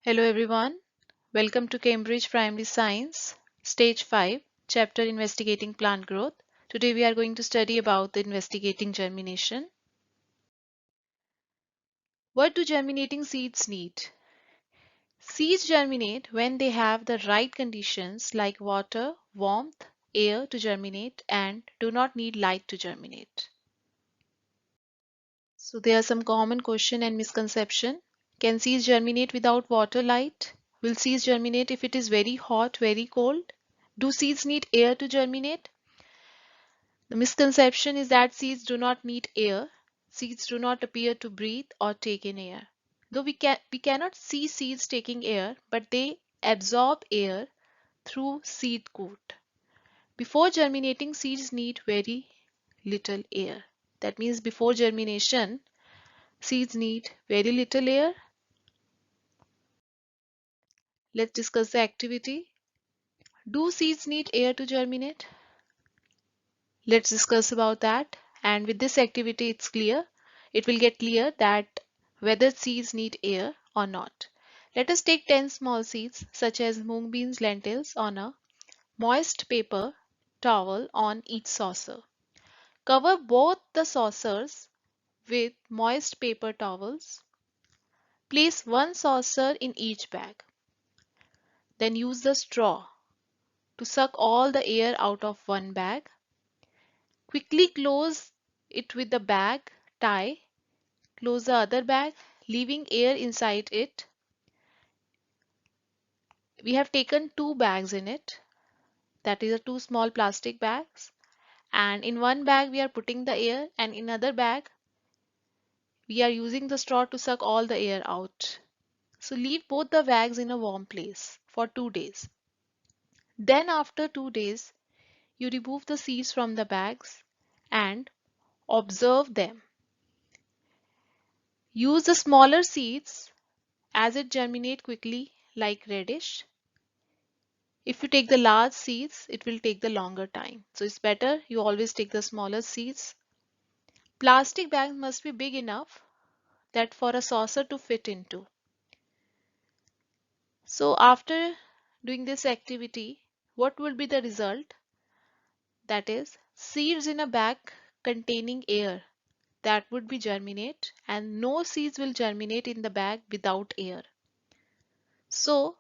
Hello everyone, welcome to Cambridge Primary Science, Stage 5, Chapter Investigating Plant Growth. Today we are going to study about the investigating germination. What do germinating seeds need? Seeds germinate when they have the right conditions like water, warmth, air to germinate and do not need light to germinate. So there are some common question and misconception. Can seeds germinate without water, light? Will seeds germinate if it is very hot, very cold? Do seeds need air to germinate? The misconception is that seeds do not need air. Seeds do not appear to breathe or take in air. Though we cannot see seeds taking air, but they absorb air through seed coat. Before germinating, seeds need very little air. That means before germination, seeds need very little air. Let's discuss the activity. Do seeds need air to germinate? Let's discuss about that. And with this activity, it will get clear that whether seeds need air or not. Let us take 10 small seeds such as mung beans, lentils on a moist paper towel on each saucer. Cover both the saucers with moist paper towels. Place one saucer in each bag. Then use the straw to suck all the air out of one bag. Quickly close it with the bag tie. Close the other bag, leaving air inside it. We have taken two bags in it. That is two small plastic bags. And in one bag we are putting the air and in other bag we are using the straw to suck all the air out. So leave both the bags in a warm place for 2 days. Then after 2 days, you remove the seeds from the bags and observe them. Use the smaller seeds as it germinate quickly like radish. If you take the large seeds, it will take the longer time. So it's better you always take the smaller seeds. Plastic bags must be big enough that for a saucer to fit into. So after doing this activity, what will be the result? That is seeds in a bag containing air that would be germinate and no seeds will germinate in the bag without air. So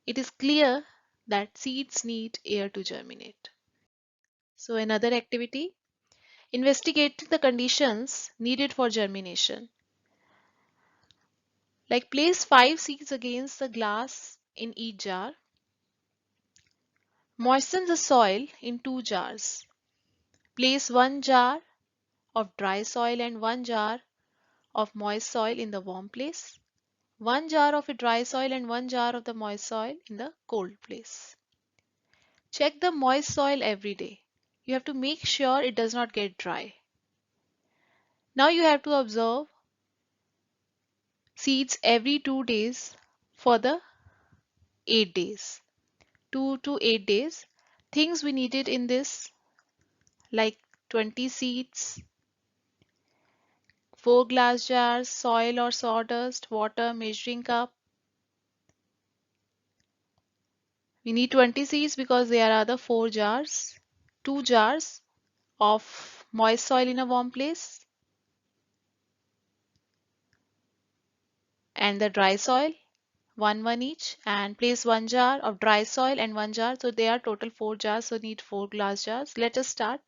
it is clear that seeds need air to germinate. So another activity, investigate the conditions needed for germination. Like place 5 seeds against the glass in each jar. Moisten the soil in 2 jars. Place 1 jar of dry soil and 1 jar of moist soil in the warm place. 1 jar of dry soil and 1 jar of the moist soil in the cold place. Check the moist soil every day. You have to make sure it does not get dry. Now you have to observe seeds every 2 days for the 8 days. 2 to 8 days. Things we needed in this like 20 seeds, 4 glass jars, soil or sawdust, water, measuring cup. We need 20 seeds because there are the 4 jars, 2 jars of moist soil in a warm place and the dry soil, one each, and place 1 jar of dry soil and 1 jar. So they are total 4 jars, so need 4 glass jars. Let us start.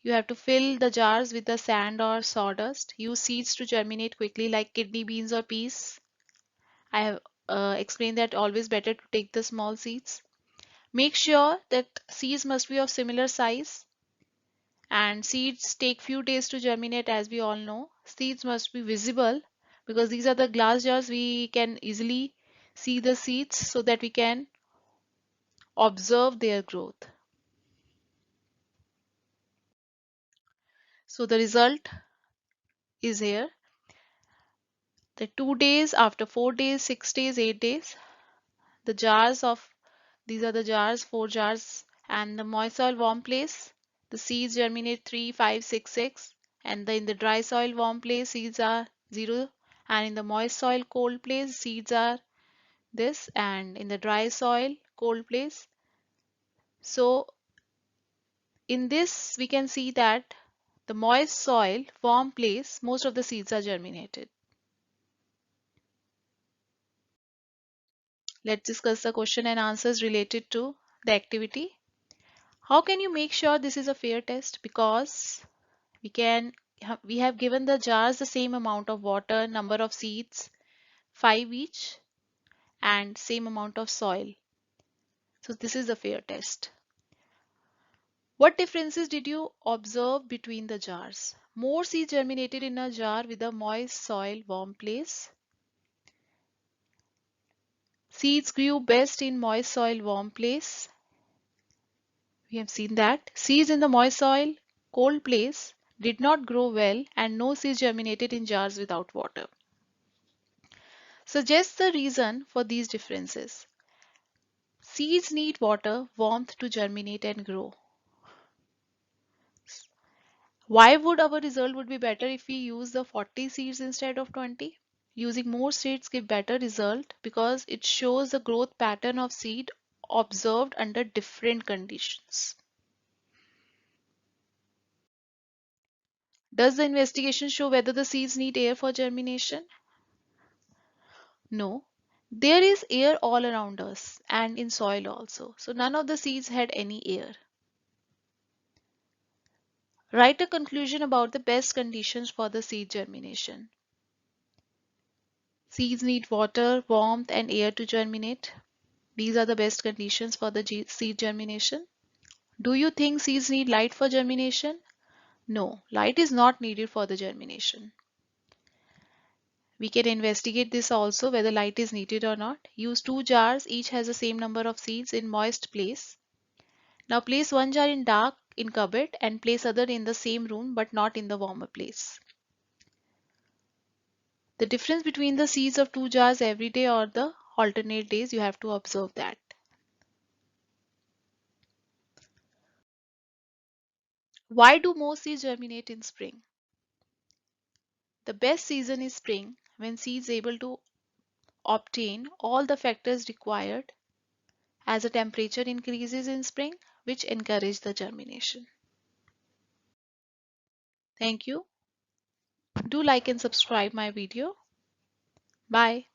You have to fill the jars with the sand or sawdust. Use seeds to germinate quickly like kidney beans or peas. I have explained that always better to take the small seeds. Make sure that seeds must be of similar size and seeds take few days to germinate as we all know. Seeds must be visible because these are the glass jars. We can easily see the seeds so that we can observe their growth. So the result is here. The 2 days, after 4 days, 6 days, 8 days, the jars of these are the jars, 4 jars, and the moist soil warm place, the seeds germinate 3, 5, 6, 6, and in the dry soil warm place seeds are 0, and in the moist soil cold place seeds are this, and in the dry soil, cold place. So in this, we can see that the moist soil, warm place, most of the seeds are germinated. Let's discuss the question and answers related to the activity. How can you make sure this is a fair test? Because we have given the jars the same amount of water, number of seeds, 5 each, and same amount of soil. So this is a fair test. What differences did you observe between the jars? More seeds germinated in a jar with a moist soil, warm place. Seeds grew best in moist soil, warm place. We have seen that. Seeds in the moist soil, cold place did not grow well, and no seeds germinated in jars without water. Suggest the reason for these differences. Seeds need water, warmth to germinate and grow. Why would our result would be better if we use the 40 seeds instead of 20? Using more seeds give better result because it shows the growth pattern of seed observed under different conditions. Does the investigation show whether the seeds need air for germination? No. There is air all around us and in soil also. So none of the seeds had any air. Write a conclusion about the best conditions for the seed germination. Seeds need water, warmth, and air to germinate. These are the best conditions for the seed germination. Do you think seeds need light for germination? No, light is not needed for the germination. We can investigate this also whether light is needed or not. Use 2 jars, each has the same number of seeds in moist place. Now place one jar in dark in cupboard and place other in the same room but not in the warmer place. The difference between the seeds of 2 jars every day or the alternate days, you have to observe that. Why do most seeds germinate in spring? The best season is spring when seeds able to obtain all the factors required as the temperature increases in spring, which encourage the germination. Thank you. Do like and subscribe my video. Bye.